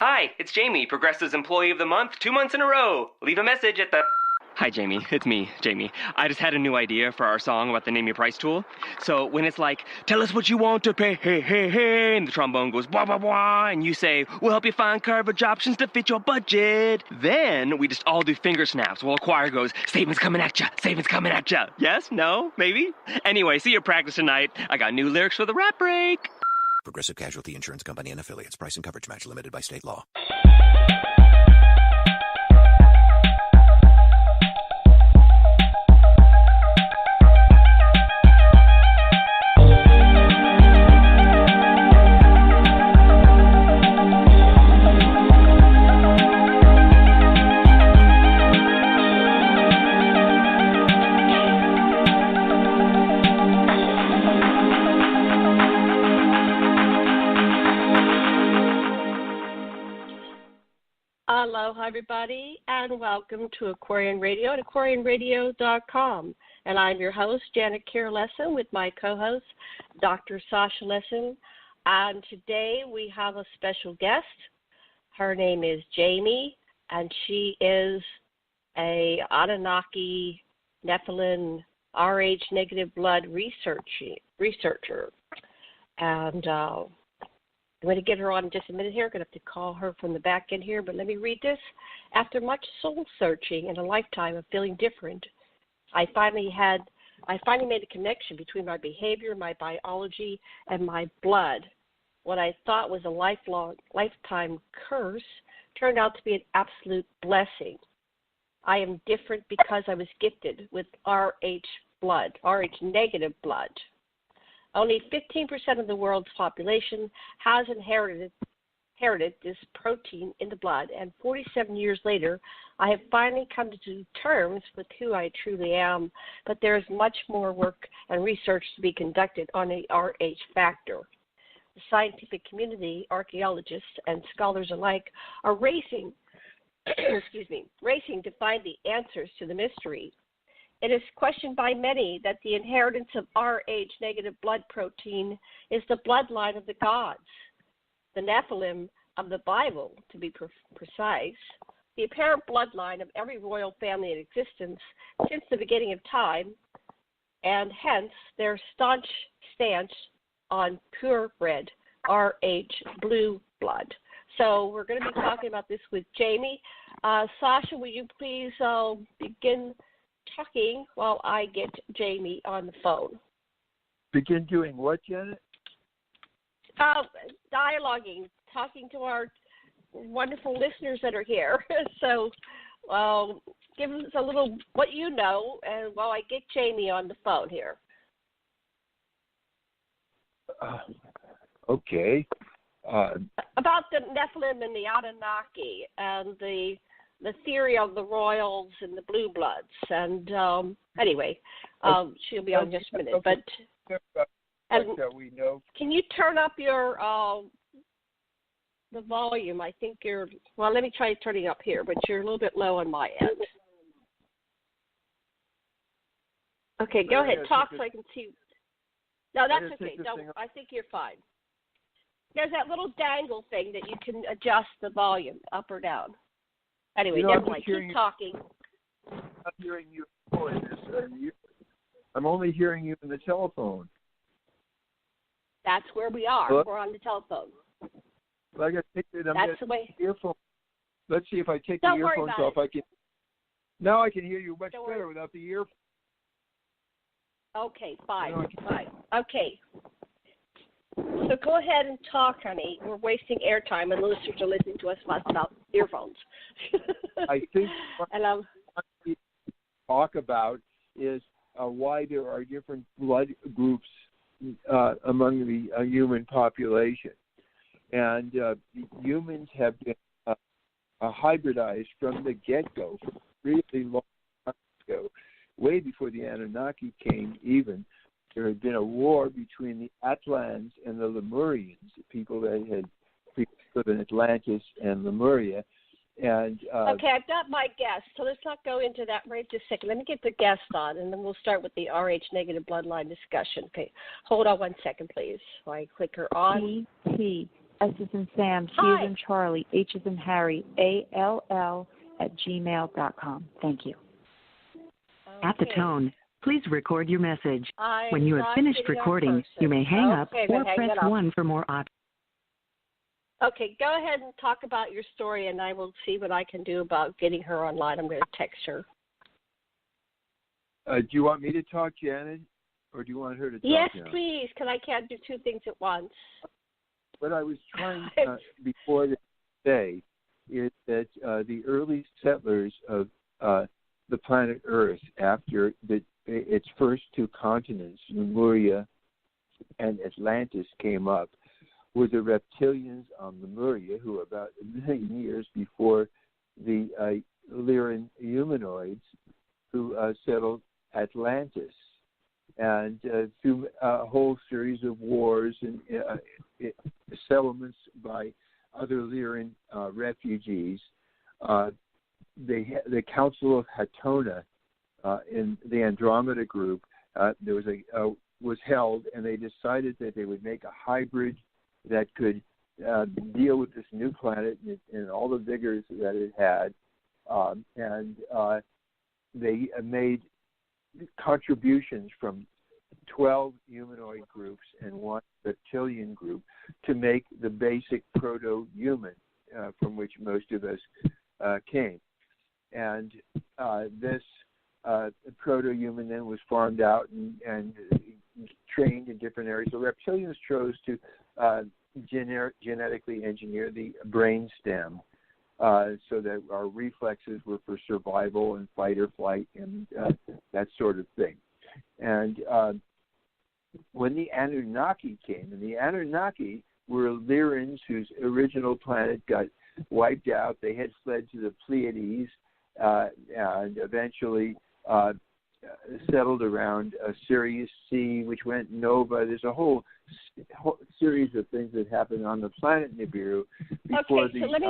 Hi, it's Jamie, Progressive's Employee of the Month, 2 months in a row. Leave a message at the... Hi, Jamie. It's me, Jamie. I just had a new idea for our song about the Name Your Price tool. So when it's like, tell us what you want to pay, hey, hey, hey, and the trombone goes, blah, blah, blah, and you say, we'll help you find coverage options to fit your budget. Then we just all do finger snaps while a choir goes, statements coming at ya, statements coming at ya. Yes? No? Maybe? Anyway, see your practice tonight. I got new lyrics for the rap break. Progressive Casualty Insurance Company and Affiliates. Price and coverage match limited by state law. Aloha, everybody, and welcome to Aquarian Radio at aquarianradio.com. And I'm your host, Janet Kier Lesson, with my co-host, Dr. Sasha Lesson. And today we have a special guest. Her name is Jamie, and she is a Anunnaki Nephilim rh-negative blood researcher. And I'm going to get her on in just a minute here. I'm going to have to call her from the back end here, but let me read this. After much soul searching and a lifetime of feeling different, I finally made a connection between my behavior, my biology, and my blood. What I thought was a lifetime curse turned out to be an absolute blessing. I am different because I was gifted with rh-negative blood. Only 15% of the world's population has inherited this protein in the blood, and 47 years later, I have finally come to terms with who I truly am, but there is much more work and research to be conducted on the Rh factor. The scientific community, archaeologists, and scholars alike are racing to find the answers to the mystery. It is questioned by many that the inheritance of Rh-negative blood protein is the bloodline of the gods, the Nephilim of the Bible, to be precise, the apparent bloodline of every royal family in existence since the beginning of time, and hence their staunch stance on pure-bred Rh blue blood. So we're going to be talking about this with Jamie. Sasha, will you please begin talking while I get Jamie on the phone? Begin doing what, Janet? Dialoguing, talking to our wonderful listeners that are here. So give us a little what you know, and while I get Jamie on the phone here. Okay. About the Nephilim and the Anunnaki and the theory of the royals and the blue bloods. And anyway, she'll be on just a minute. But we know. Can you turn up your the volume? I think let me try turning up here, but you're a little bit low on my end. Okay, go ahead. Talk so I can see. No, that's okay. No, I think you're fine. There's that little dangle thing that you can adjust the volume up or down. Anyway, never mind. Keep talking. I'm not hearing you. I'm only hearing you in the telephone. That's where we are. Hello? We're on the telephone. Well, I got to take it. That's the way. Earphone. Let's see if I take the earphones off. Now I can hear you much better without the earphones. Okay, fine. Okay. So go ahead and talk, honey. We're wasting airtime, and the listeners are listening to us without earphones. I think what we talk about is why there are different blood groups among the human population. And humans have been hybridized from the get-go, really long time ago, way before the Anunnaki came even. There had been a war between the Atlans and the Lemurians, the people that had lived in Atlantis and Lemuria. And okay, I've got my guest, so let's not go into that right just a second. Let me get the guest on, and then we'll start with the rh-negative bloodline discussion. Okay, hold on 1 second, please, while I click her on. S is in Sam, C is in Charlie, H is in Harry, ALL@gmail.com. Thank you. Okay. At the tone, please record your message. When you have finished recording, you may hang up or press 1 for more options. Okay, go ahead and talk about your story, and I will see what I can do about getting her online. I'm going to text her. Do you want me to talk, Janet, or do you want her to talk? Yes, now? please, because I can't do two things at once. What I was trying before to say is that the early settlers of the planet Earth, after its first two continents, Lemuria and Atlantis, came up, were the reptilians on Lemuria, who were about 1 million years before the Lyran humanoids, who settled Atlantis. And through a whole series of wars and settlements by other Lyran refugees, the Council of Hatona in the Andromeda group was held, and they decided that they would make a hybrid that could deal with this new planet and all the vigors that it had, and they made contributions from 12 humanoid groups and 1 reptilian group to make the basic proto-human from which most of us came. And this proto-human then was farmed out and trained in different areas. The reptilians chose to genetically engineer the brain stem so that our reflexes were for survival and fight or flight and that sort of thing. And when the Anunnaki came, and the Anunnaki were Lyrans whose original planet got wiped out. They had fled to the Pleiades and eventually settled around Sirius C, which went nova. There's a whole series of things that happened on the planet Nibiru before okay, so let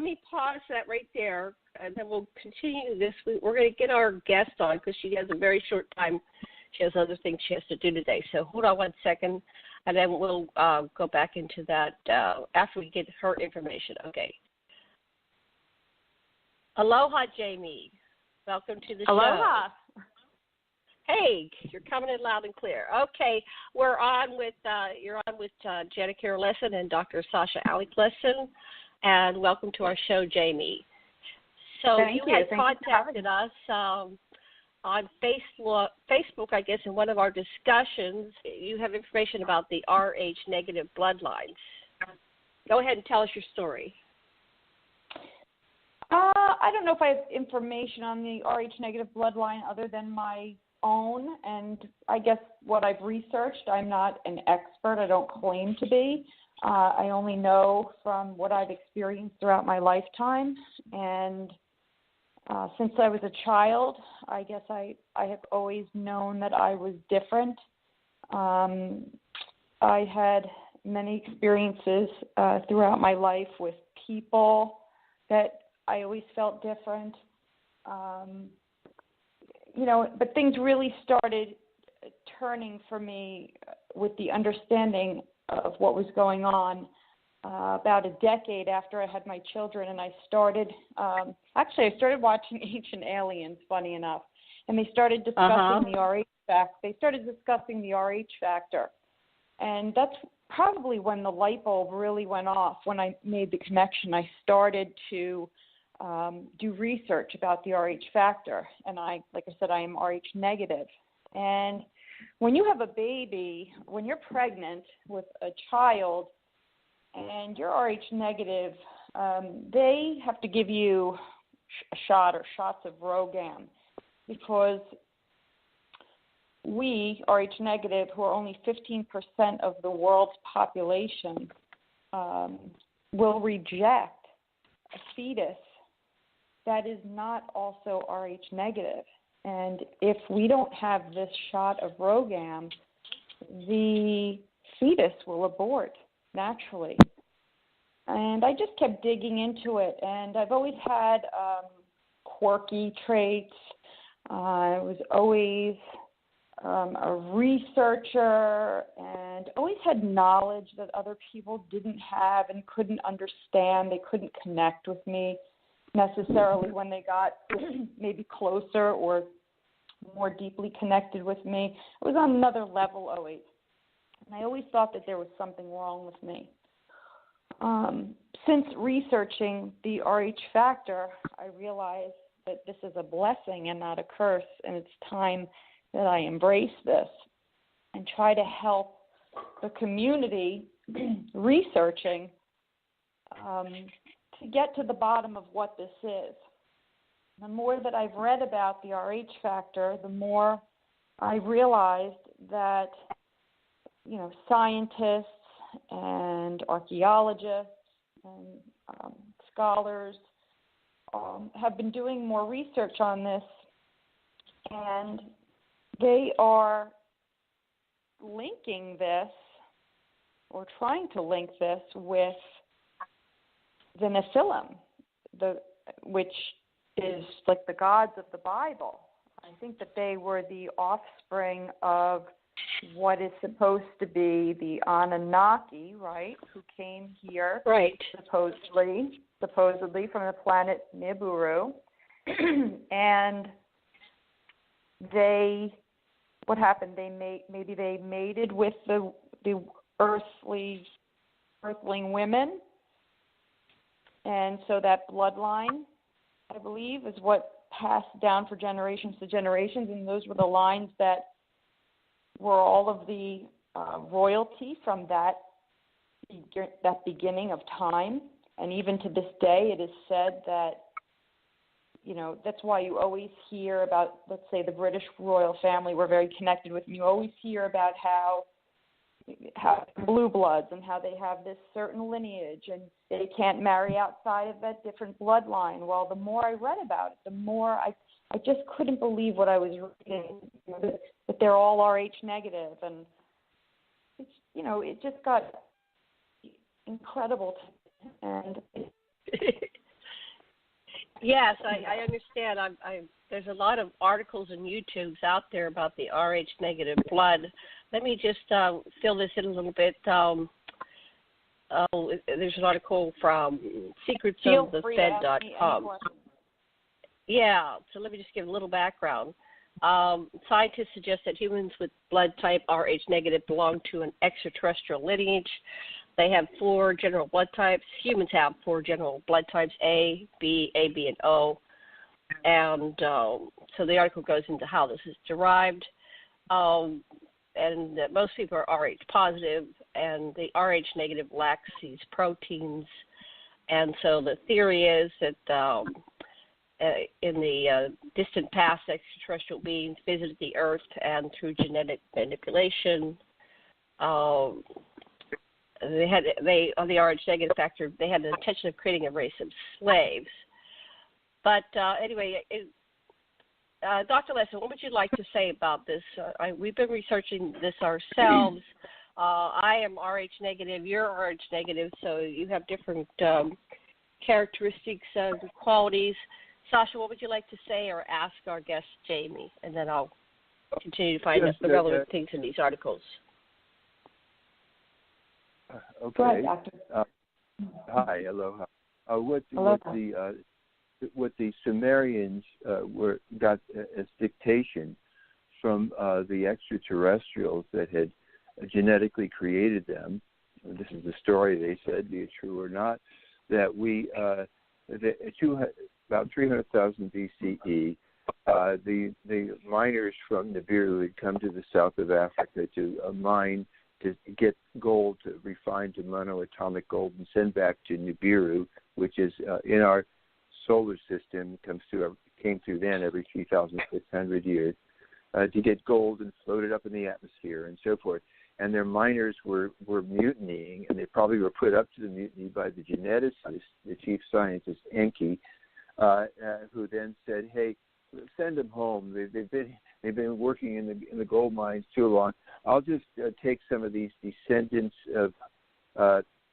me pause that right there, and then we'll continue this. We're going to get our guest on because she has a very short time. She has other things she has to do today. So hold on 1 second, and then we'll go back into that after we get her information. Okay. Aloha, Jamie. Welcome to the show. Aloha. Hey, you're coming in loud and clear. Okay, you're on with Janet Kira Lesson and Dr. Sasha Alec Lesson, and welcome to our show, Jamie. So you had contacted us on Facebook, I guess, in one of our discussions. You have information about the rh-negative-bloodlines. Go ahead and tell us your story. I don't know if I have information on the rh-negative bloodline other than my own, and I guess what I've researched. I'm not an expert. I don't claim to be. I only know from what I've experienced throughout my lifetime, and since I was a child, I guess I have always known that I was different. I had many experiences throughout my life with people that I always felt different. But things really started turning for me with the understanding of what was going on about a decade after I had my children, and I started watching Ancient Aliens, funny enough, and they started discussing the RH factor. They started discussing the RH factor, and that's probably when the light bulb really went off. When I made the connection, I started to do research about the RH factor, and like I said, I am RH negative. And when you have a baby, when you're pregnant with a child and you're RH negative, they have to give you a shot or shots of Rogam, because we, RH negative, who are only 15% of the world's population, will reject a fetus that is not also RH negative. And if we don't have this shot of Rogam, the fetus will abort naturally. And I just kept digging into it, and I've always had quirky traits. I was always a researcher, and always had knowledge that other people didn't have and couldn't understand. They couldn't connect with me necessarily when they got maybe closer or more deeply connected with me. It was on another level always. And I always thought that there was something wrong with me. Since researching the RH factor, I realized that this is a blessing and not a curse, and it's time that I embrace this and try to help the community researching to get to the bottom of what this is. The more that I've read about the RH factor, the more I realized that, you know, scientists and archaeologists and scholars have been doing more research on this, and they are linking this or trying to link this with the Nephilim, which is like the gods of the Bible. I think that they were the offspring of what is supposed to be the Anunnaki, right, who came here, right, supposedly from the planet Nibiru, and what happened? Maybe they mated with the earthling women, and so that bloodline, I believe, is what passed down for generations to generations, and those were the lines that were all of the royalty from that beginning of time. And even to this day, it is said that, you know, that's why you always hear about, let's say, the British royal family we're very connected with, and you always hear about how blue bloods and how they have this certain lineage and they can't marry outside of that different bloodline. Well, the more I read about it, the more I just couldn't believe what I was reading, you know, that they're all Rh negative, and it's, you know, it just got incredible. And yes, I understand. There's a lot of articles and YouTubes out there about the Rh negative blood. Let me just fill this in a little bit. There's an article from secretsofthefed.com. Yeah, so let me just give a little background. Scientists suggest that humans with blood type Rh negative belong to an extraterrestrial lineage. They have 4 general blood types. Humans have 4 general blood types, A, B, and O. And so the article goes into how this is derived. And that most people are Rh positive, and the Rh negative lacks these proteins. And so the theory is that in the distant past, extraterrestrial beings visited the Earth, and through genetic manipulation, they on the Rh negative factor, they had the intention of creating a race of slaves. But anyway, Dr. Lesson, what would you like to say about this? We've been researching this ourselves. I am Rh negative, you're Rh negative, so you have different characteristics and qualities. Sasha, what would you like to say or ask our guest, Jamie? And then I'll continue to find the relevant things in these articles. Okay. Go ahead, Doctor. Hi, aloha. What the Sumerians got as dictation from the extraterrestrials that had genetically created them. This is the story, they said, be it true or not, that about 300,000 BCE, the miners from Nibiru had come to the south of Africa to mine, to get gold, to refine to monoatomic gold and send back to Nibiru, which is in our solar system, came through then every 3,600 years, to get gold and float it up in the atmosphere and so forth. And their miners were mutinying, and they probably were put up to the mutiny by the geneticist, the chief scientist, Enki, who then said, "Hey, send them home. They've been working in the gold mines too long. I'll just take some of these descendants of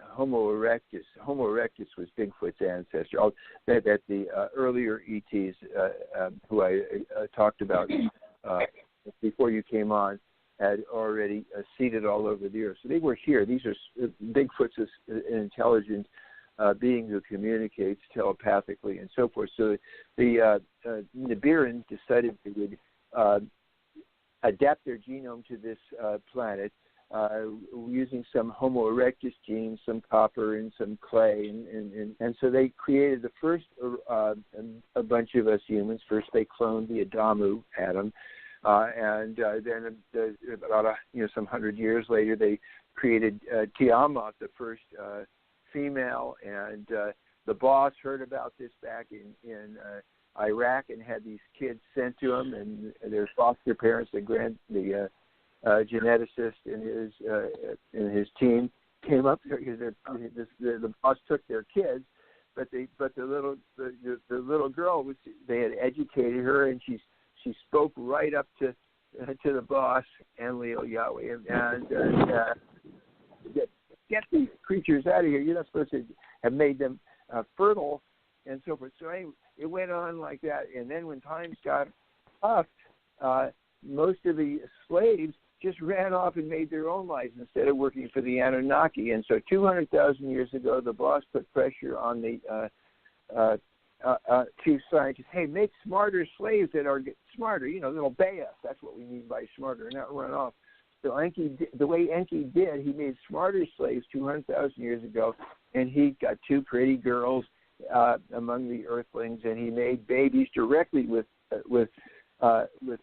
Homo erectus." Homo erectus was Bigfoot's ancestor. That the earlier ETs who I talked about before you came on, had already seeded all over the earth. So they were here. These are Bigfoot's an intelligent being who communicates telepathically and so forth. So the Nibiruns decided they would adapt their genome to this planet using some Homo erectus genes, some copper and some clay. And so they created the first, a bunch of us humans. First they cloned the Adamu, Adam. And then about some 100 years later, they created Tiamat, the first female, and the boss heard about this back in Iraq and had these kids sent to him, and their foster parents, the geneticist and his team came up there because the boss took their kids, but the little girl they had educated her, and she spoke right up to the boss and Leo Yahweh and get these creatures out of here. You're not supposed to have made them fertile and so forth. So anyway, it went on like that. And then when times got tough, most of the slaves just ran off and made their own lives instead of working for the Anunnaki. And so 200,000 years ago, the boss put pressure on the chief scientists, hey, make smarter slaves that are smarter, that'll obey us. That's what we mean by smarter, not run off. So the way Enki did, he made smarter slaves 200,000 years ago, and he got two pretty girls among the Earthlings, and he made babies directly with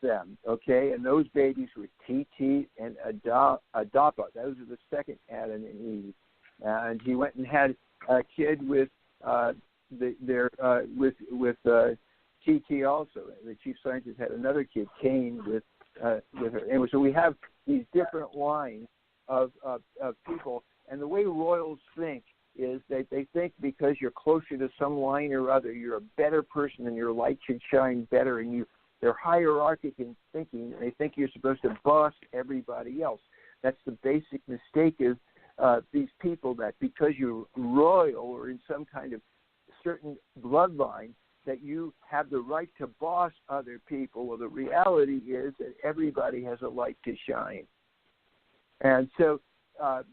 them. Okay, and those babies were Titi and Adapa. Those are the second Adam and Eve, and he went and had a kid with TT also. The chief scientist had another kid, Cain, with her. Anyway, so we have these different lines of people, and the way royals think is that they think because you're closer to some line or other, you're a better person and your light should shine better, and they're hierarchic in thinking. They think you're supposed to boss everybody else. That's the basic mistake of these people, that because you're royal or in some kind of certain bloodline, that you have the right to boss other people. Well, the reality is that everybody has a light to shine. And so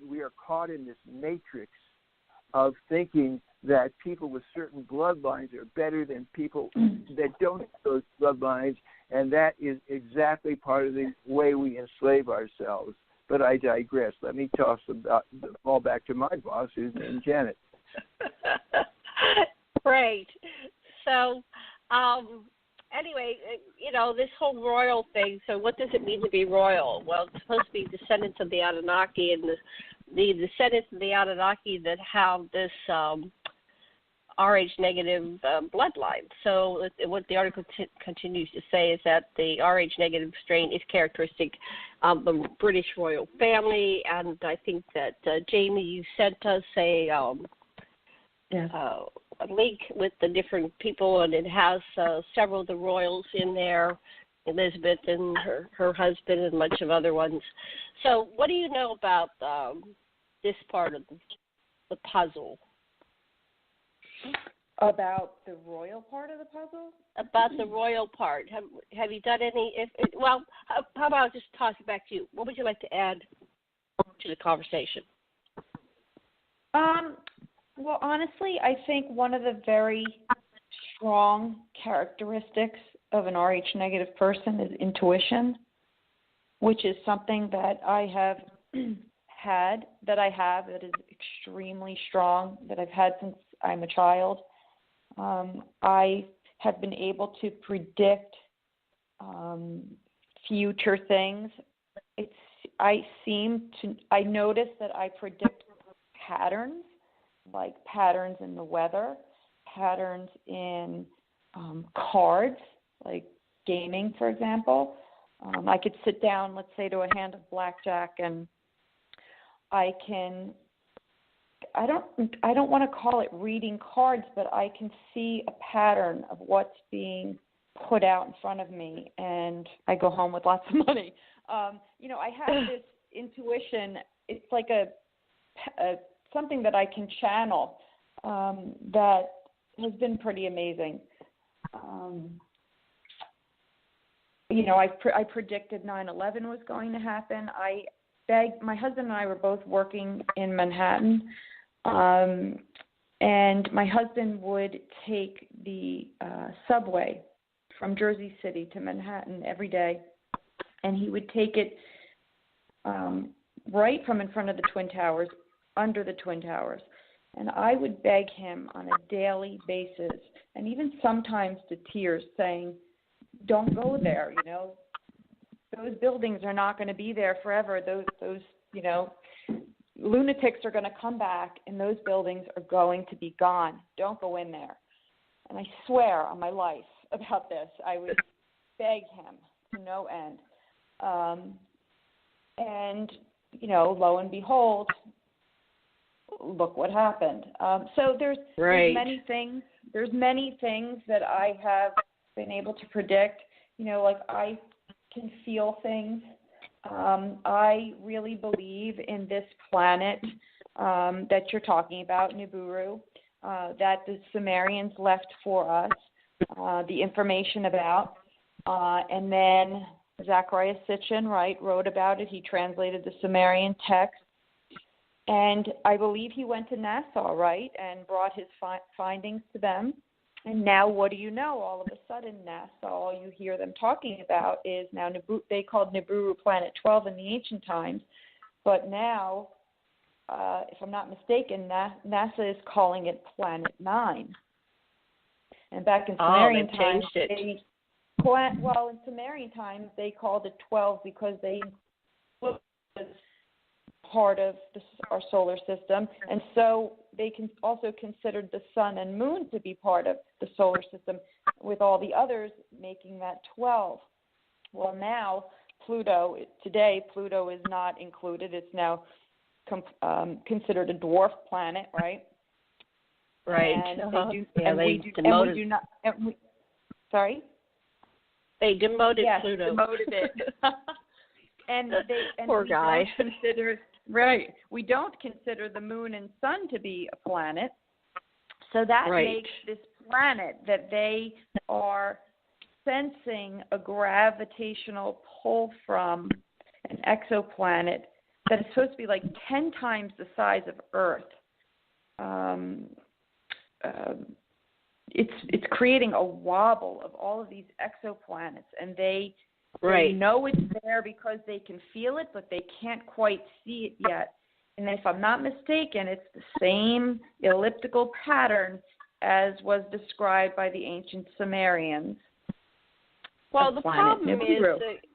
we are caught in this matrix of thinking that people with certain bloodlines are better than people that don't have those bloodlines, and that is exactly part of the way we enslave ourselves. But I digress. Let me toss the ball back to my boss, who's named Janet. Great. So, anyway, this whole royal thing, so what does it mean to be royal? Well, it's supposed to be descendants of the Anunnaki, and the descendants of the Anunnaki that have this rh-negative bloodline. So what the article continues to say is that the rh-negative strain is characteristic of the British royal family, and I think that, Jamie, you sent us a link with the different people, and it has several of the royals in there, Elizabeth and her husband and a bunch of other ones. So what do you know about this part of the puzzle? About the royal part of the puzzle? About the royal part. Have you done any? How about I just toss it back to you? What would you like to add to the conversation? Well, honestly, I think one of the very strong characteristics of an rh-negative person is intuition, which is something that I have that is extremely strong, that I've had since I'm a child. I have been able to predict future things. I notice that I predict patterns, like patterns in the weather, patterns in cards, like gaming, for example. I could sit down, let's say, to a hand of blackjack, and I don't want to call it reading cards, but I can see a pattern of what's being put out in front of me, and I go home with lots of money. I have this intuition. It's like a something that I can channel that has been pretty amazing. I predicted 9/11 was going to happen. My husband and I were both working in Manhattan, and my husband would take the subway from Jersey City to Manhattan every day, and he would take it right from in front of the Twin Towers, under the Twin Towers. And I would beg him on a daily basis, and even sometimes to tears, saying, don't go there, those buildings are not going to be there forever. Those lunatics are going to come back, and those buildings are going to be gone. Don't go in there. And I swear on my life about this, I would beg him to no end. And, lo and behold, look what happened. So there's many things. There's many things that I have been able to predict. Like I can feel things. I really believe in this planet that you're talking about, Nibiru, that the Sumerians left for us the information about. And then Zacharias Sitchin, wrote about it. He translated the Sumerian text. And I believe he went to Nassau, and brought his findings to them. And now what do you know? All of a sudden, Nassau, all you hear them talking about is now they called Nibiru Planet 12 in the ancient times. But now, if I'm not mistaken, NASA is calling it Planet 9. And back in Sumerian times, in Sumerian times, they called it 12 because they was part of our solar system, and so they can also considered the sun and moon to be part of the solar system, with all the others making that 12. Well, now Pluto is not included. It's now considered a dwarf planet, right? Right. And we do not. Sorry. They demoted Pluto. Yes, demoted it. And Poor guy. We don't consider the moon and sun to be a planet. So that makes this planet that they are sensing a gravitational pull from, an exoplanet that is supposed to be like 10 times the size of Earth. It's creating a wobble of all of these exoplanets, and they know it's there because they can feel it, but they can't quite see it yet. And if I'm not mistaken, it's the same elliptical pattern as was described by the ancient Sumerians. Well, the problem is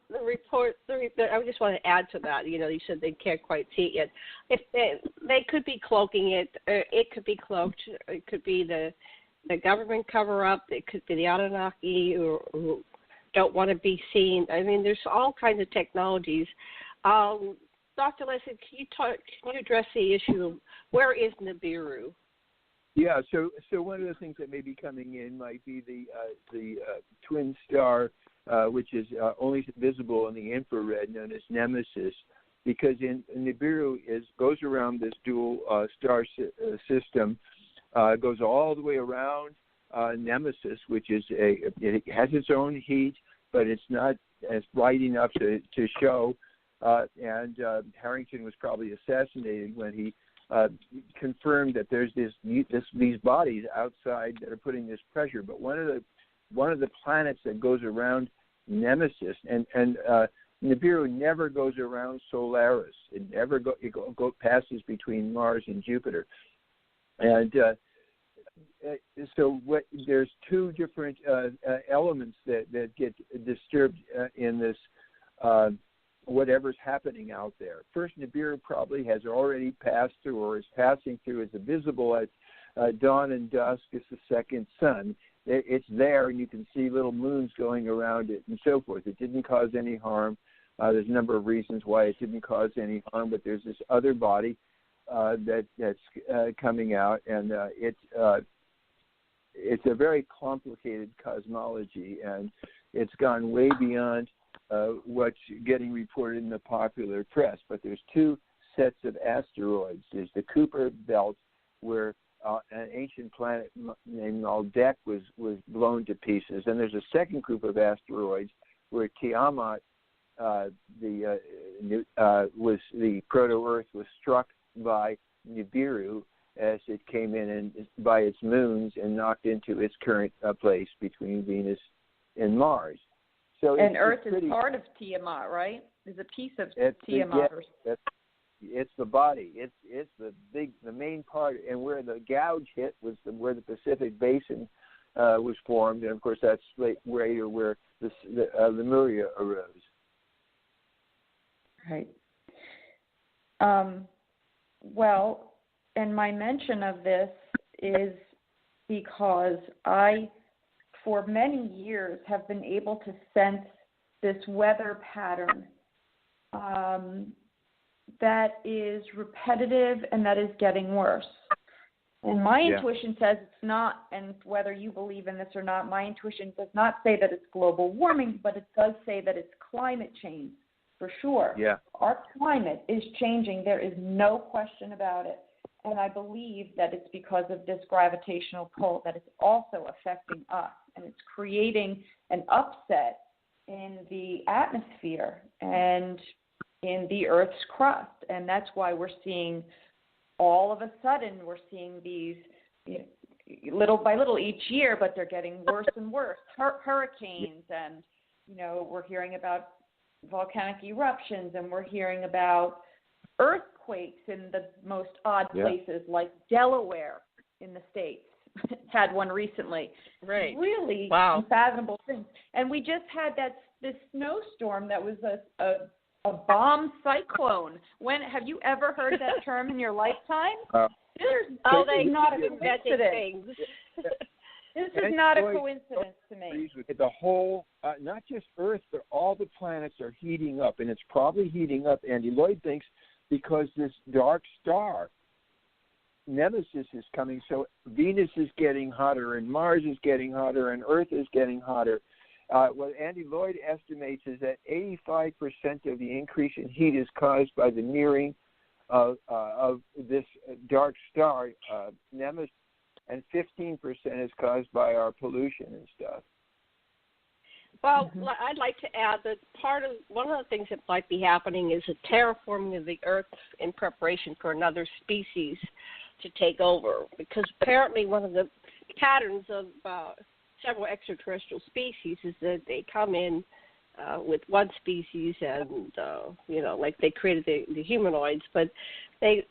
the report. I just want to add to that. You said they can't quite see it yet. If they could be cloaking it, or it could be cloaked. It could be the government cover-up. It could be the Anunnaki who don't want to be seen. I mean, there's all kinds of technologies. Dr. Leslie, can you address the issue of where is Nibiru? Yeah, so one of the things that may be coming in might be the twin star, which is only visible in the infrared, known as Nemesis, because in Nibiru goes around this dual star system, goes all the way around Nemesis, which is it has its own heat, but it's not as bright enough to show. And Harrington was probably assassinated when he confirmed that there's these bodies outside that are putting this pressure. But one of the planets that goes around Nemesis, and Nibiru never goes around Solaris. It never passes between Mars and Jupiter. And so there's two different elements that get disturbed in this whatever's happening out there. First, Nibiru probably has already passed through or is passing through. It's visible at dawn and dusk. It's the second sun. It's there, and you can see little moons going around it and so forth. It didn't cause any harm. There's a number of reasons why it didn't cause any harm, but there's this other body that's coming out, and it's a very complicated cosmology, and it's gone way beyond what's getting reported in the popular press. But there's two sets of asteroids. There's the Kuiper Belt, where an ancient planet named Maldek was blown to pieces. And there's a second group of asteroids where Tiamat, was the proto-Earth was struck by Nibiru as it came in and by its moons and knocked into its current place between Venus and Mars. So and Earth is part of Tiamat, right? Is a piece of Tiamat. It's the body. It's the main part, and where the gouge hit was where the Pacific Basin was formed, and of course that's later where the Lemuria arose. Right. Well, and my mention of this is because I, for many years, have been able to sense this weather pattern that is repetitive and that is getting worse. And my intuition says it's not, and whether you believe in this or not, my intuition does not say that it's global warming, but it does say that it's climate change, for sure. Yeah. Our climate is changing. There is no question about it. And I believe that it's because of this gravitational pull that it's also affecting us. And it's creating an upset in the atmosphere and in the Earth's crust. And that's why we're seeing, all of a sudden, we're seeing these, little by little each year, but they're getting worse and worse. Hurricanes, and, we're hearing about volcanic eruptions, and we're hearing about earthquakes in the most odd places, like Delaware in the States. Had one recently. Right. Really unfathomable things. And we just had this snowstorm that was a bomb cyclone. When have you ever heard that term in your lifetime? They not a coincidence. This is not a coincidence to me. The whole, not just Earth, but all the planets are heating up, and it's probably heating up, Andy Lloyd thinks, because this dark star, Nemesis, is coming. So Venus is getting hotter, and Mars is getting hotter, and Earth is getting hotter. What Andy Lloyd estimates is that 85% of the increase in heat is caused by the nearing of this dark star, Nemesis, and 15% is caused by our pollution and stuff. Well, I'd like to add that one of the things that might be happening is a terraforming of the Earth in preparation for another species to take over. Because apparently one of the patterns of several extraterrestrial species is that they come in with one species and, like they created the humanoids, but they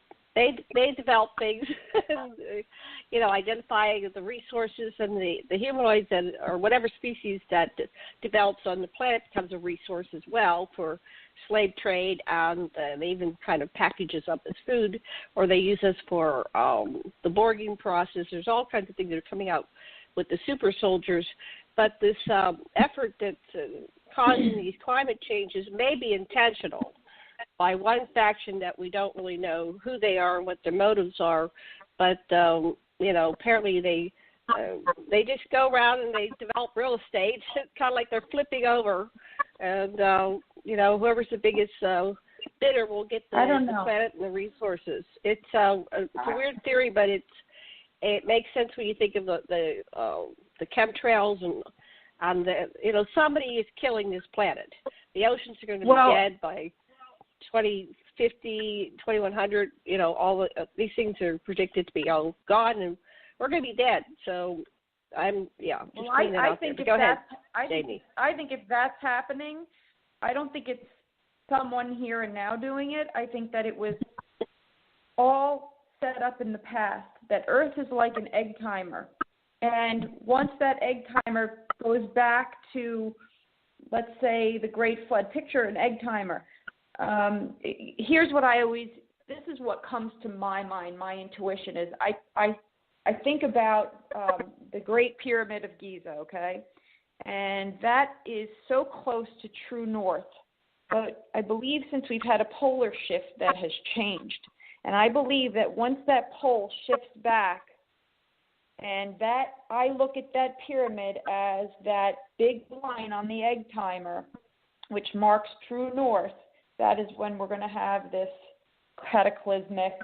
develop things, identifying the resources, and the humanoids or whatever species that develops on the planet becomes a resource as well for slave trade, and they even kind of packages up as food, or they use us for the Borging process. There's all kinds of things that are coming out with the super soldiers, but this effort that's causing these climate changes may be intentional by one faction that we don't really know who they are and what their motives are, but apparently they just go around and they develop real estate. It's kind of like they're flipping over, and whoever's the biggest bidder will get the planet and the resources. It's a weird theory, but it makes sense when you think of the chemtrails and somebody is killing this planet. The oceans are going to be dead by 2050, 2100, all these things are predicted to be all gone, and we're going to be dead. So I think if that's happening, I don't think it's someone here and now doing it. I think that it was all set up in the past, that Earth is like an egg timer. And once that egg timer goes back to, let's say, the Great Flood, picture an egg timer. Here's what this is what comes to my mind, my intuition is, I think about the Great Pyramid of Giza, okay? And that is so close to true north. But I believe since we've had a polar shift, that has changed. And I believe that once that pole shifts back, and that I look at that pyramid as that big line on the egg timer, which marks true north, that is when we're going to have this cataclysmic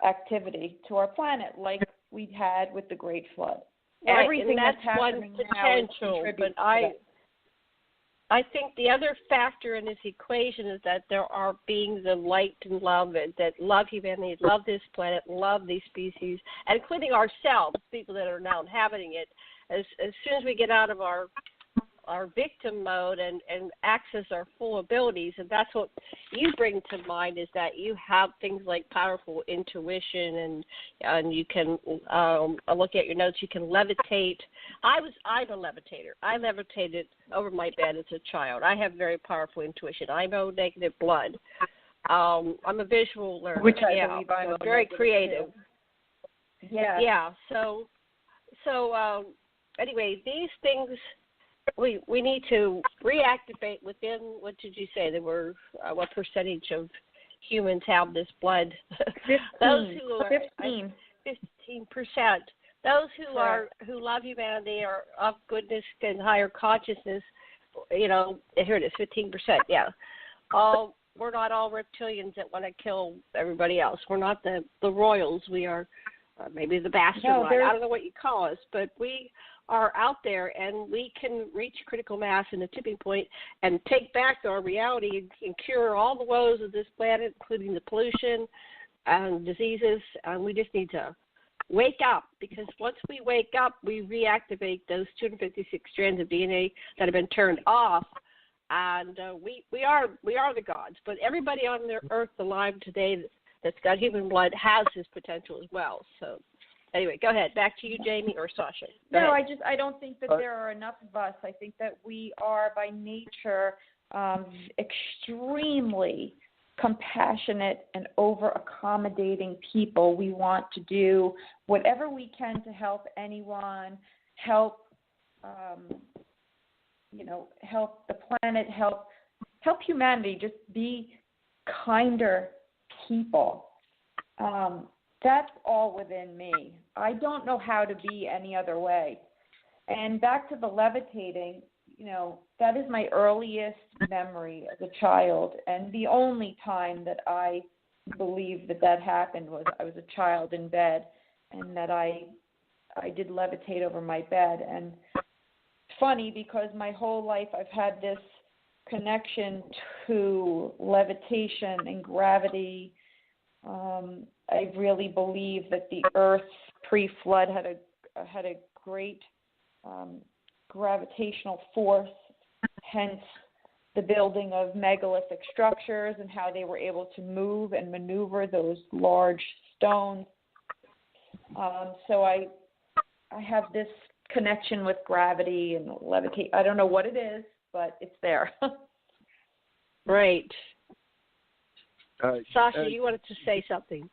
activity to our planet, like we had with the Great Flood. Right, everything that's happening one potential, now but I I think the other factor in this equation is that there are beings of light and love that love humanity, love this planet, love these species, and including ourselves, people that are now inhabiting it. As soon as we get out of our victim mode and access our full abilities, and that's what you bring to mind, is that you have things like powerful intuition, and you can look at your notes, you can levitate. I'm a levitator. I levitated over my bed as a child. I have very powerful intuition. I'm O-negative blood. I'm a visual learner. Which I believe I'm very creative. Too. Yeah. Yeah. So anyway, these things we need to reactivate within. What did you say? There were what percentage of humans have this blood? 15. Those who are 15%. Those who love humanity, are of goodness and higher consciousness. You know, here it is, 15%. Yeah. We're not all reptilians that want to kill everybody else. We're not the royals. We are maybe the bastard line. I don't know what you call us, but we are out there, and we can reach critical mass and a tipping point and take back our reality and cure all the woes of this planet, including the pollution and diseases. And we just need to wake up, because once we wake up, we reactivate those 256 strands of DNA that have been turned off, and we are the gods. But everybody on the earth alive today that's got human blood has this potential as well. So anyway, go ahead. Back to you, Jamie or Sasha. No, I don't think that there are enough of us. I think that we are by nature extremely compassionate and over-accommodating people. We want to do whatever we can to help anyone, help help the planet, help humanity, just be kinder people. That's all within me. I don't know how to be any other way. And back to the levitating, that is my earliest memory as a child. And the only time that I believe that happened was I was a child in bed, and that I did levitate over my bed. And it's funny, because my whole life I've had this connection to levitation and gravity. I really believe that the Earth pre-flood had a great gravitational force, hence the building of megalithic structures and how they were able to move and maneuver those large stones. So I have this connection with gravity and levitate. I don't know what it is, but it's there. Right. Sasha, you wanted to say something.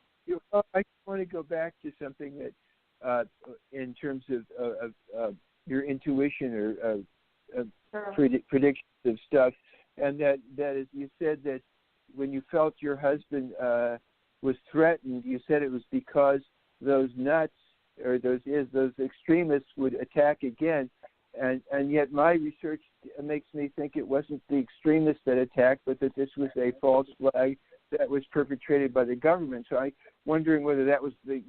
I want to go back to something that, in terms of your intuition or predictions of stuff, and that is, you said that when you felt your husband was threatened, you said it was because those nuts or those extremists would attack again, and yet my research makes me think it wasn't the extremists that attacked, but that this was a false flag that was perpetrated by the government. So I'm wondering whether that was the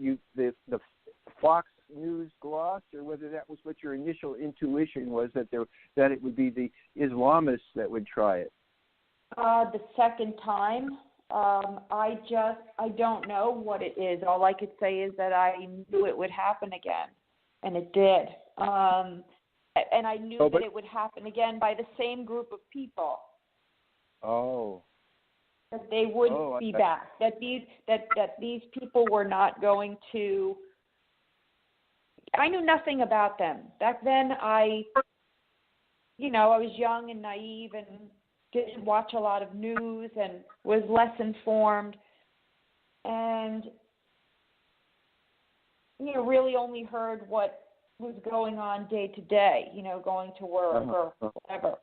Fox News gloss, or whether that was what your initial intuition was, that it would be the Islamists that would try it. The second time, I don't know what it is. All I could say is that I knew it would happen again, and it did. And I knew that it would happen again by the same group of people. Oh. That they would be back. That these people were not going to. I knew nothing about them back then. I was young and naive and didn't watch a lot of news and was less informed, and really only heard what was going on day to day. Going to work or whatever.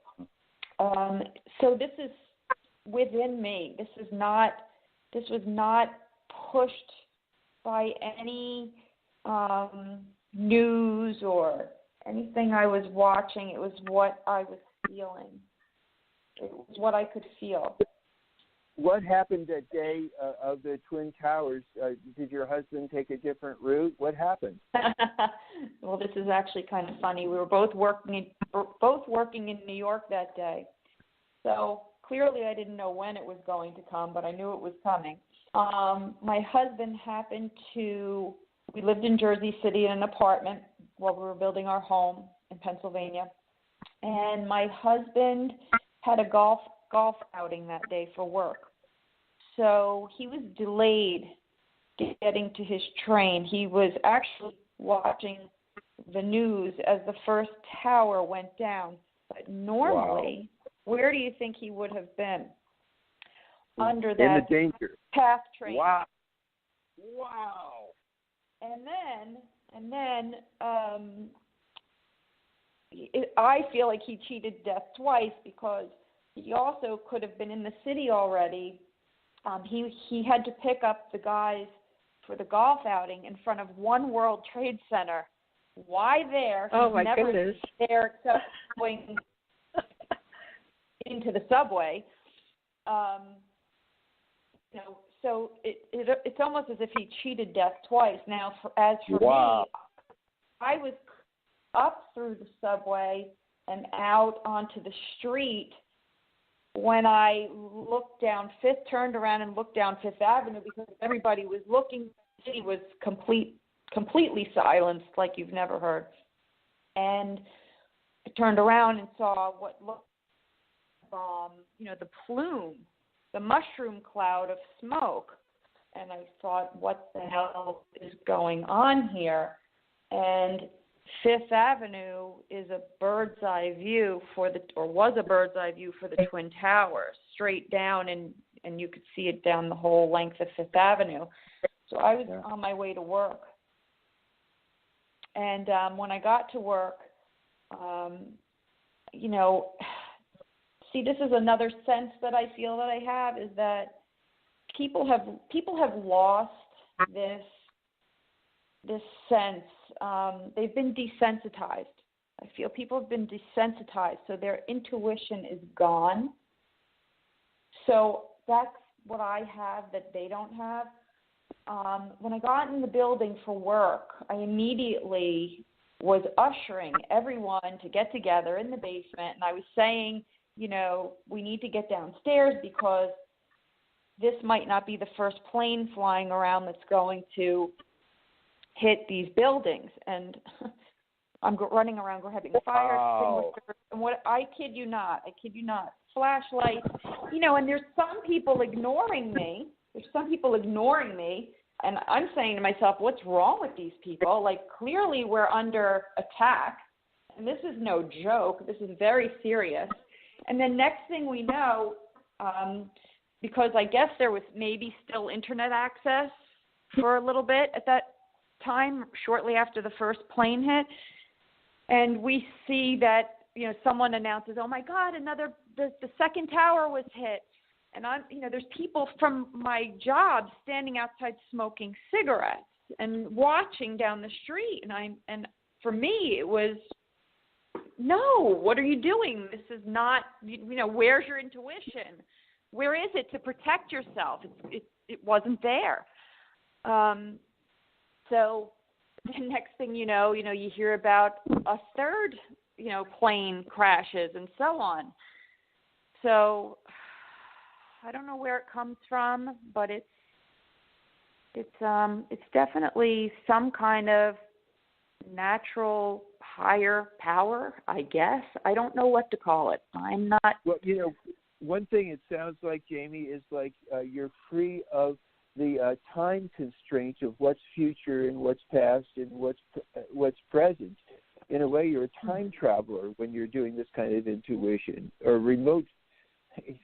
So this is within me. This was not pushed by any news or anything I was watching. It was what I was feeling. It was what I could feel. What happened that day of the Twin Towers? Did your husband take a different route? What happened? Well, this is actually kind of funny. We were both working in New York that day, So clearly I didn't know when it was going to come, but I knew it was coming. My husband we lived in Jersey City in an apartment while we were building our home in Pennsylvania. And my husband had a golf outing that day for work. So he was delayed getting to his train. He was actually watching the news as the first tower went down. But normally, where do you think he would have been? Under that in the danger path train. Wow. And then I feel like he cheated death twice because he also could have been in the city already. He had to pick up the guys for the golf outing in front of One World Trade Center. Why there? Oh, my never goodness. There except going into the subway. So it's almost as if he cheated death twice. Now, as for me, I was up through the subway and out onto the street when I turned around and looked down Fifth Avenue because everybody was looking. The city was completely silenced like you've never heard. And I turned around and saw what looked like the plume, the mushroom cloud of smoke. And I thought, what the hell is going on here? And Fifth Avenue is a bird's eye view was a bird's eye view for the Twin Towers, straight down, and you could see it down the whole length of Fifth Avenue. So I was on my way to work. And when I got to work, see, this is another sense that I feel that I have is that people have lost this sense. They've been desensitized. I feel people have been desensitized, so their intuition is gone. So that's what I have that they don't have. When I got in the building for work, I immediately was ushering everyone to get together in the basement, and I was saying, we need to get downstairs because this might not be the first plane flying around that's going to hit these buildings. And I'm running around grabbing fire extinguishers. And I kid you not, flashlights, and there's some people ignoring me. And I'm saying to myself, what's wrong with these people? Like, clearly we're under attack. And this is no joke. This is very serious. And then next thing we know, because I guess there was maybe still internet access for a little bit at that time, shortly after the first plane hit, and we see that someone announces, "Oh my God, the second tower was hit," and there's people from my job standing outside smoking cigarettes and watching down the street, and for me it was, no, what are you doing? This is not, where's your intuition? Where is it to protect yourself? It wasn't there. So the next thing you hear about a third, plane crashes and so on. So I don't know where it comes from, but it's definitely some kind of natural higher power, I guess. I don't know what to call it. I'm not. Well, one thing it sounds like, Jamie, is like you're free of the time constraints of what's future and what's past and what's present. In a way, you're a time traveler when you're doing this kind of intuition or remote,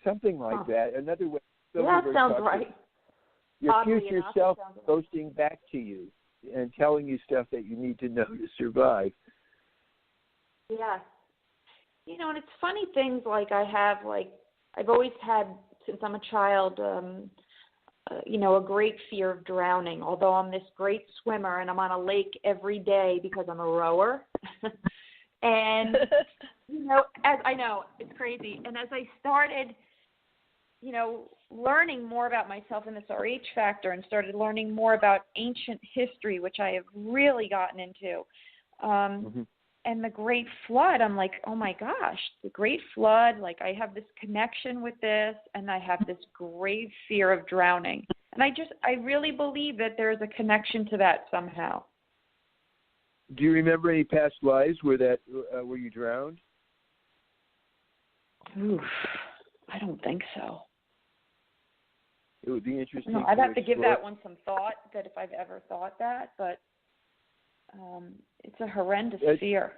something like that. Another way. That sounds right. Your Oddly future enough, self boasting back to you and telling you stuff that you need to know to survive. Yeah. And it's funny things like I've always had, since I'm a child, a great fear of drowning, although I'm this great swimmer and I'm on a lake every day because I'm a rower. And, as I know, it's crazy. And as I started, learning more about myself in this RH factor and started learning more about ancient history, which I have really gotten into, and the Great Flood, I'm like, oh my gosh, the Great Flood, like I have this connection with this, and I have this grave fear of drowning. And I really believe that there's a connection to that somehow. Do you remember any past lives where you drowned? Oof, I don't think so. It would be interesting. No, I'd have to give that one some thought, that if I've ever thought that, but it's a horrendous fear.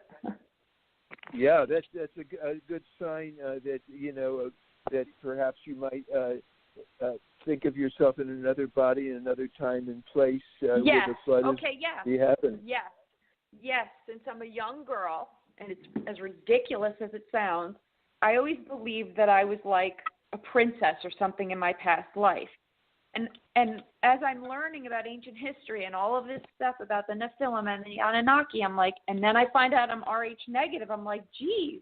Yeah, that's a good sign that that perhaps you might think of yourself in another body, in another time and place where the flood is happening. Yes. Since I'm a young girl, and it's as ridiculous as it sounds, I always believed that I was like a princess or something in my past life. And as I'm learning about ancient history and all of this stuff about the Nephilim and the Anunnaki, I'm like, and then I find out I'm rh-negative, I'm like, geez,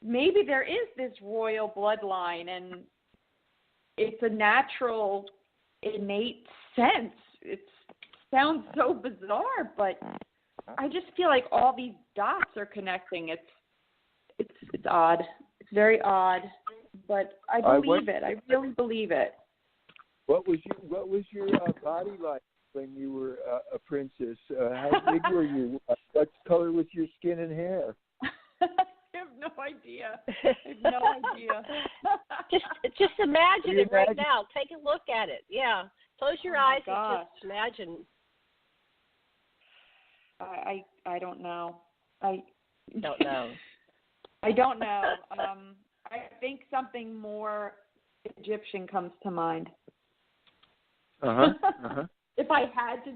maybe there is this royal bloodline, and it's a natural, innate sense. It sounds so bizarre, but I just feel like all these dots are connecting. It's odd. It's very odd, but I believe it. I really believe it. What was your body like when you were a princess? How big were you? What color was your skin and hair? I have no idea. Just imagine it right now. Take a look at it. Yeah. Close your eyes and just imagine. I don't know. Don't know. I don't know. I think something more Egyptian comes to mind. If I had to,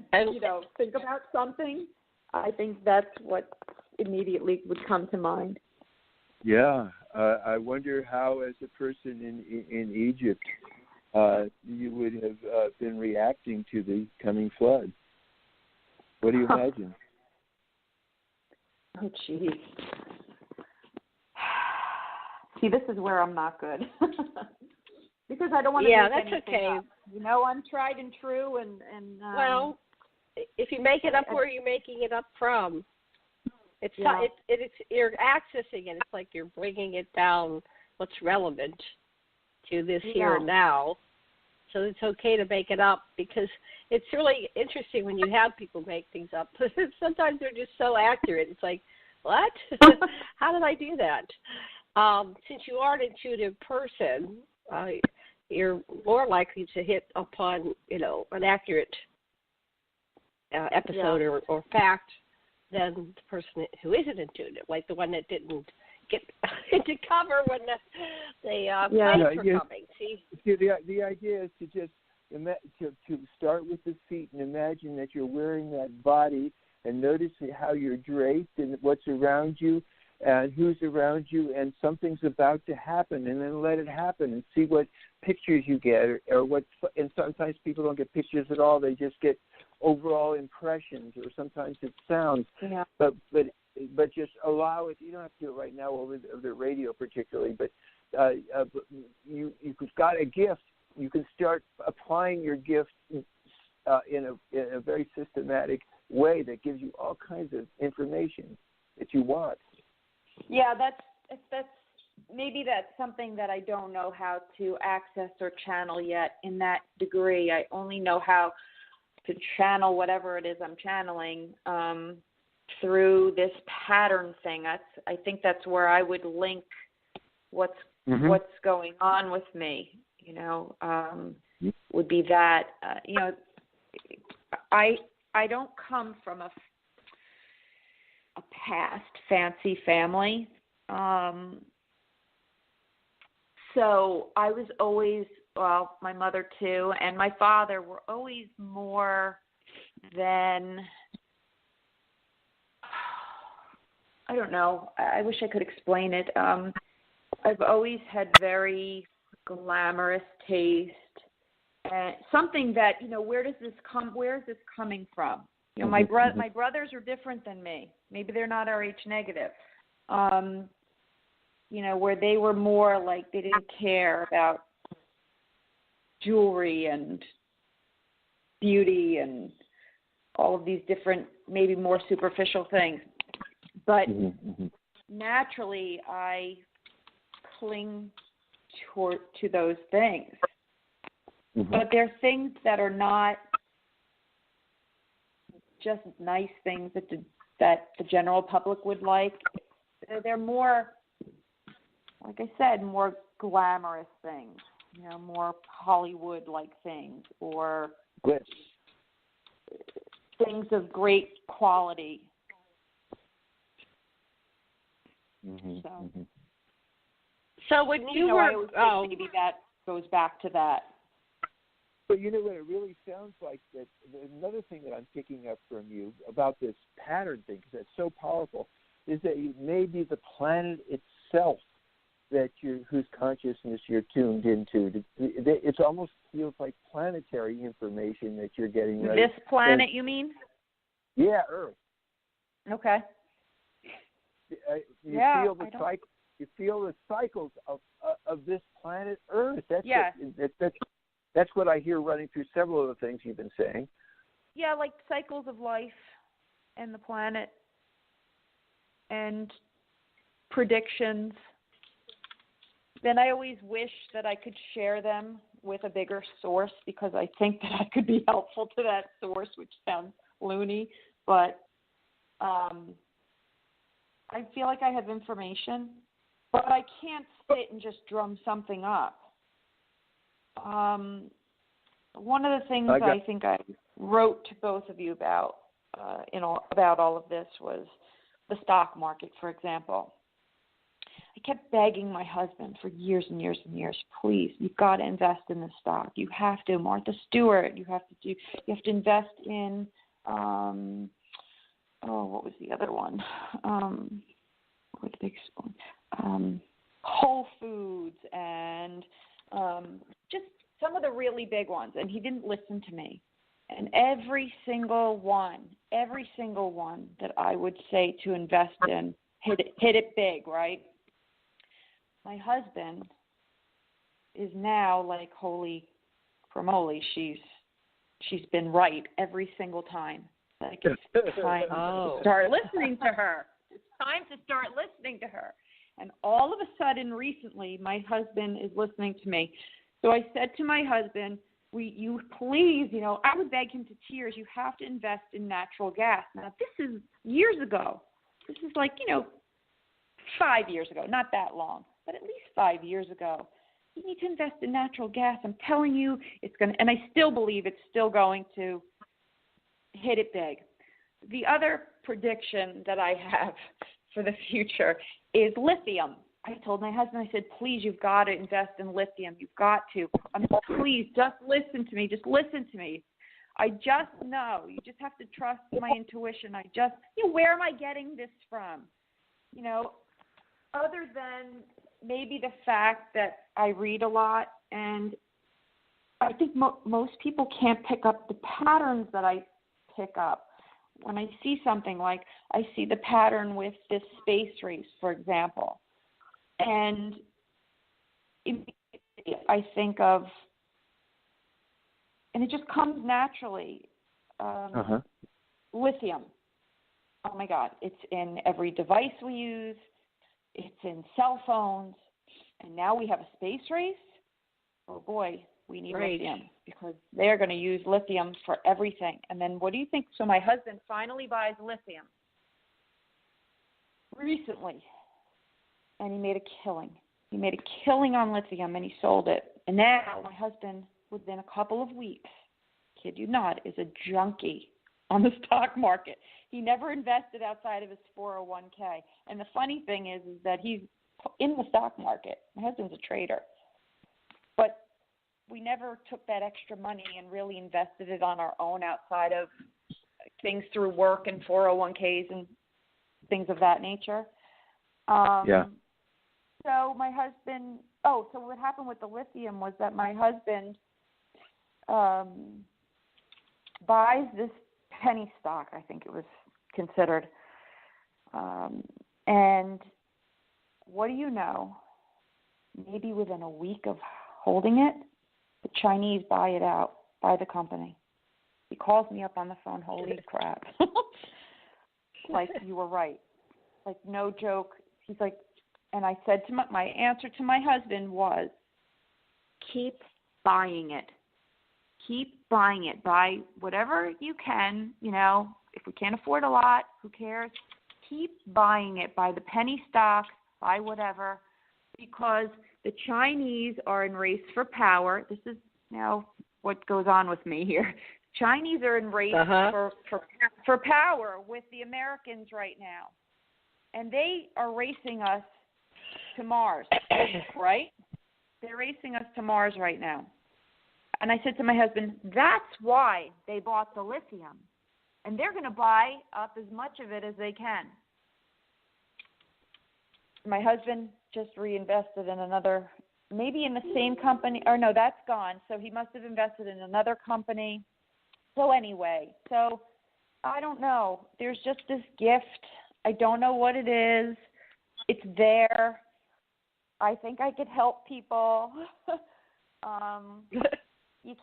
think about something, I think that's what immediately would come to mind. Yeah, I wonder how, as a person in Egypt, you would have been reacting to the coming flood. What do you imagine? Oh, geez. See, this is where I'm not good. Because I don't want to make anything up. I'm tried and true, and well, if you make it up, where are you making it up from? It's you're accessing it. It's like you're bringing it down. What's relevant to this here and now? So it's okay to make it up, because it's really interesting when you have people make things up. Sometimes they're just so accurate. It's like, what? How did I do that? Since you are an intuitive person, you're more likely to hit upon, an accurate episode or fact than the person who isn't intuitive, like the one that didn't get into cover when the planes were coming. See, the idea is to just to start with the feet and imagine that you're wearing that body, and notice how you're draped and what's around you and who's around you, and something's about to happen, and then let it happen and see what pictures you get, or what. And sometimes people don't get pictures at all; they just get overall impressions, or sometimes it's sounds. Yeah. But just allow it. You don't have to do it right now over the radio, particularly. But you've got a gift. You can start applying your gift in a very systematic way that gives you all kinds of information that you want. Yeah, that's maybe that's something that I don't know how to access or channel yet in that degree. I only know how to channel whatever it is I'm channeling through this pattern thing. I think that's where I would link what's going on with me. Would be that I don't come from a past fancy family. So I was always, my mother too, and my father were always more than, I don't know, I wish I could explain it. I've always had very glamorous taste, and something that, where is this coming from? My brothers are different than me. Maybe they're not rh-negative. Where they were more like they didn't care about jewelry and beauty and all of these different, maybe more superficial things. But naturally, I cling to those things. But they're things that are not just nice things that the general public would like. They're more, like I said, more glamorous things, more Hollywood-like things, or things of great quality. So when you were, maybe that goes back to that. But you know what it really sounds like? That another thing that I'm picking up from you about this pattern thing, because it's so powerful, is that it may be the planet itself whose consciousness you're tuned into. It almost feels like planetary information that you're getting. Right? This planet, you mean? Yeah, Earth. Okay. You feel the cycles of this planet Earth. That's what I hear running through several of the things you've been saying. Yeah, like cycles of life and the planet and predictions. Then I always wish that I could share them with a bigger source, because I think that I could be helpful to that source, which sounds loony, but I feel like I have information, but I can't sit and just drum something up. One of the things I think I wrote to both of you about all of this was the stock market, for example. I kept begging my husband for years and years and years, please, you've got to invest in this stock. You have to, Martha Stewart. You have to invest in what was the other one? What the big one? Whole Foods and just some of the really big ones. And he didn't listen to me. And every single one that I would say to invest in hit it big, right? My husband is now like, holy cramoly, she's been right every single time. Like, it's time to start listening to her. It's time to start listening to her. And all of a sudden, recently, my husband is listening to me. So I said to my husband, you please, I would beg him to tears, you have to invest in natural gas. Now, this is years ago. This is like, 5 years ago, not that long, but at least 5 years ago. You need to invest in natural gas. I'm telling you, it's going to, and I still believe it's still going to hit it big. The other prediction that I have for the future is lithium. I told my husband, I said, please, you've got to invest in lithium. You've got to. Please, just listen to me. Just listen to me. I just know. You just have to trust my intuition. Where am I getting this from? Other than maybe the fact that I read a lot, and I think most people can't pick up the patterns that I pick up. When I see something like, I see the pattern with this space race, for example, and I think of, and it just comes naturally, lithium. Oh my God, it's in every device we use. It's in cell phones, and now we have a space race. Oh boy, we need lithium, because they're going to use lithium for everything. And then what do you think? So my husband finally buys lithium recently, and he made a killing. He made a killing on lithium, and he sold it. And now my husband, within a couple of weeks, kid you not, is a junkie on the stock market. He never invested outside of his 401k. And the funny thing is that he's in the stock market. My husband's a trader. But we never took that extra money and really invested it on our own outside of things through work and 401ks and things of that nature. So my husband, so what happened with the lithium was that my husband buys this penny stock, I think it was considered. And what do you know? Maybe within a week of holding it, the Chinese buy it out, buy the company. He calls me up on the phone, holy crap. Like, you were right. like no joke. He's like, and I said to my answer to my husband was, keep buying it. Keep buying it. Buy whatever you can, if we can't afford a lot, who cares? Keep buying it. Buy the penny stocks, buy whatever, because the Chinese are in race for power. This is now what goes on with me here. Chinese are in race for power with the Americans right now. And they are racing us to Mars, right? They're racing us to Mars right now. And I said to my husband, that's why they bought the lithium. And they're going to buy up as much of it as they can. My husband just reinvested in another, maybe in the same company, or no, that's gone. So he must have invested in another company. So anyway, I don't know. There's just this gift. I don't know what it is. It's there. I think I could help people. You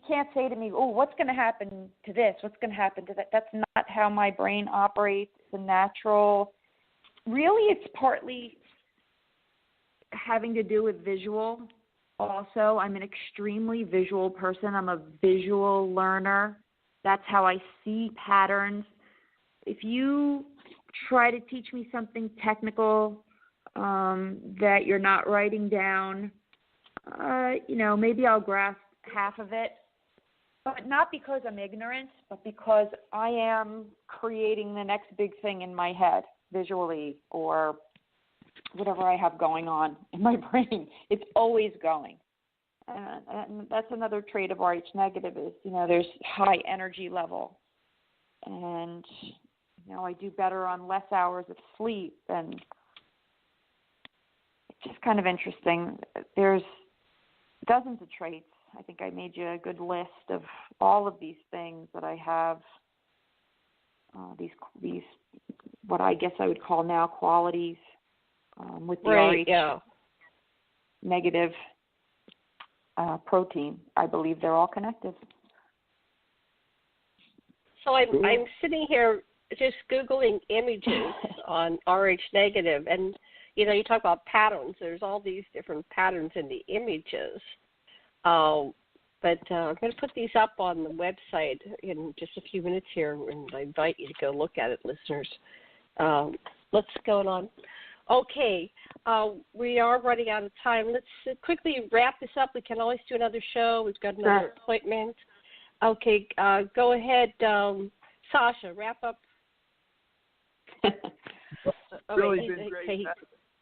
can't say to me, oh, what's going to happen to this? What's going to happen to that? That's not how my brain operates. It's a natural. Really, it's partly having to do with visual. Also, I'm an extremely visual person. I'm a visual learner. That's how I see patterns. If you try to teach me something technical that you're not writing down, maybe I'll grasp half of it. But not because I'm ignorant, but because I am creating the next big thing in my head visually or whatever I have going on in my brain. It's always going. And that's another trait of rh-negative is, there's high energy level. And, I do better on less hours of sleep. And it's just kind of interesting. There's dozens of traits. I think I made you a good list of all of these things that I have, these what I guess I would call now qualities with the rh-negative protein. I believe they're all connected. So I'm sitting here just Googling images on rh-negative, and, you talk about patterns. There's all these different patterns in the images. But I'm going to put these up on the website in just a few minutes here, and I invite you to go look at it, listeners. What's going on? Okay, we are running out of time. Let's quickly wrap this up. We can always do another show. We've got another appointment. Okay, go ahead, Sasha, wrap up.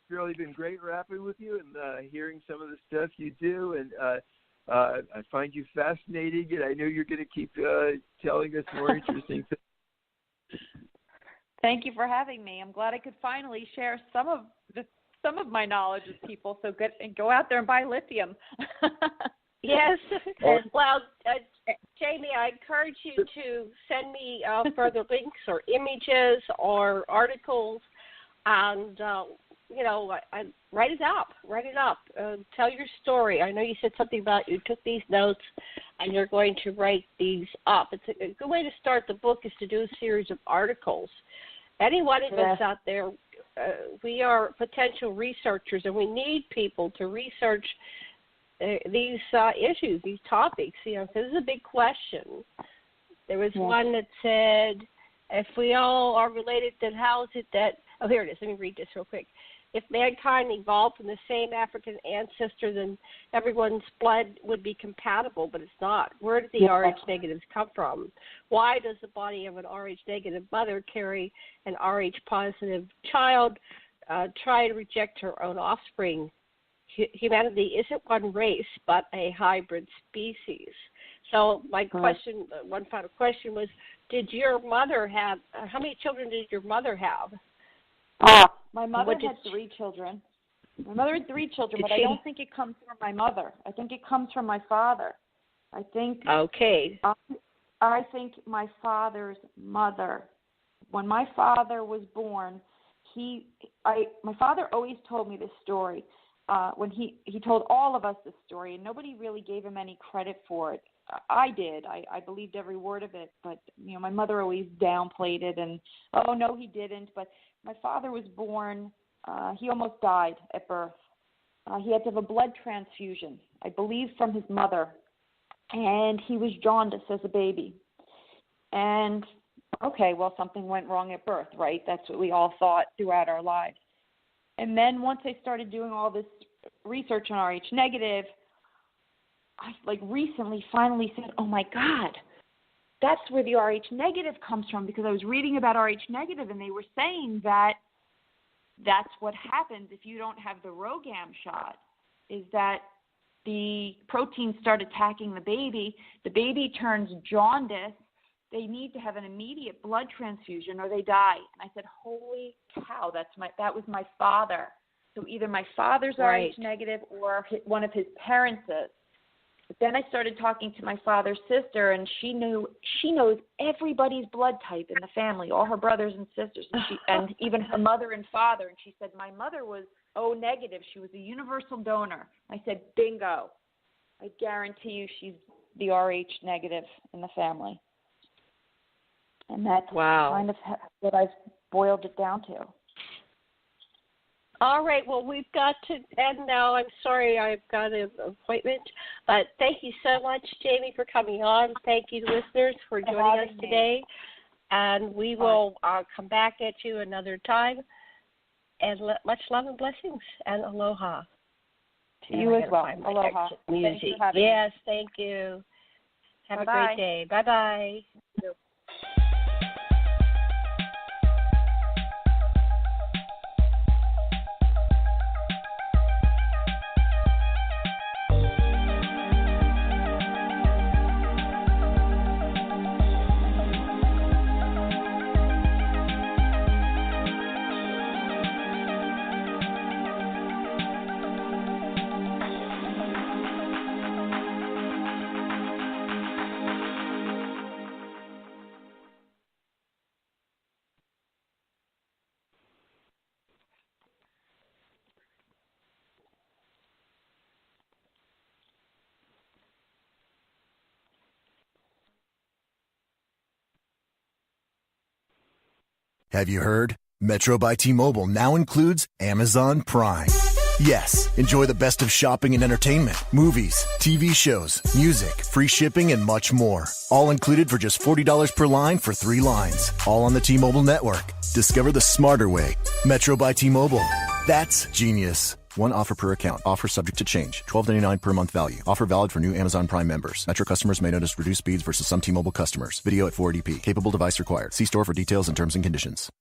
Really been great rapping with you and hearing some of the stuff you do, and I find you fascinating, and I know you're going to keep telling us more interesting things. Thank you for having me. I'm glad I could finally share some of my knowledge with people. So go out there and buy lithium. Yes. Well, Jamie, I encourage you to send me further links or images or articles, and write it up. Tell your story. I know you said something about you took these notes and you're going to write these up. It's a good way to start the book is to do a series of articles. Any one of us out there, we are potential researchers, and we need people to research these issues, these topics, because this is a big question. There was one that said, if we all are related, then how is it that, here it is, let me read this real quick. If mankind evolved from the same African ancestor, then everyone's blood would be compatible, but it's not. Where did the Rh-negatives come from? Why does the body of an Rh-negative mother carry an Rh-positive child, try to reject her own offspring? Humanity isn't one race, but a hybrid species. So my question, one final question was, did your mother have, how many children did your mother have? My mother had 3 children. My mother had 3 children, but I don't think it comes from my mother. I think it comes from my father. I think I think my father's mother, when my father was born, my father always told me this story. When he told all of us this story, and nobody really gave him any credit for it. I did. I believed every word of it, but my mother always downplayed it, and oh no, he didn't. But my father was born, he almost died at birth. He had to have a blood transfusion, I believe from his mother, and he was jaundiced as a baby. And, okay, well, something went wrong at birth, right? That's what we all thought throughout our lives. And then once I started doing all this research on Rh-negative, I recently finally said, oh my God, that's where the Rh-negative comes from, because I was reading about Rh-negative and they were saying that that's what happens if you don't have the RhoGAM shot, is that the proteins start attacking the baby turns jaundiced, they need to have an immediate blood transfusion or they die. And I said, holy cow, that was my father. So either my father's Rh-negative or one of his parents is. But then I started talking to my father's sister, and she knows everybody's blood type in the family, all her brothers and sisters, and even her mother and father. And she said, my mother was O-negative. She was a universal donor. I said, bingo. I guarantee you she's the Rh-negative in the family. And that's kind of what I've boiled it down to. All right, well, we've got to end now. I'm sorry I've got an appointment, but thank you so much, Jamie, for coming on. Thank you, listeners, for joining us today. And we will come back at you another time. And much love and blessings, and aloha. To you as well. Aloha. Thank you for having me. Yes, thank you. Have a great day. Bye-bye. Have you heard? Metro by T-Mobile now includes Amazon Prime. Yes, enjoy the best of shopping and entertainment, movies, TV shows, music, free shipping, and much more. All included for just $40 per line for 3 lines. All on the T-Mobile network. Discover the smarter way. Metro by T-Mobile. That's genius. One offer per account. Offer subject to change. $12.99 per month value. Offer valid for new Amazon Prime members. Metro customers may notice reduced speeds versus some T-Mobile customers. Video at 480p. Capable device required. See store for details and terms and conditions.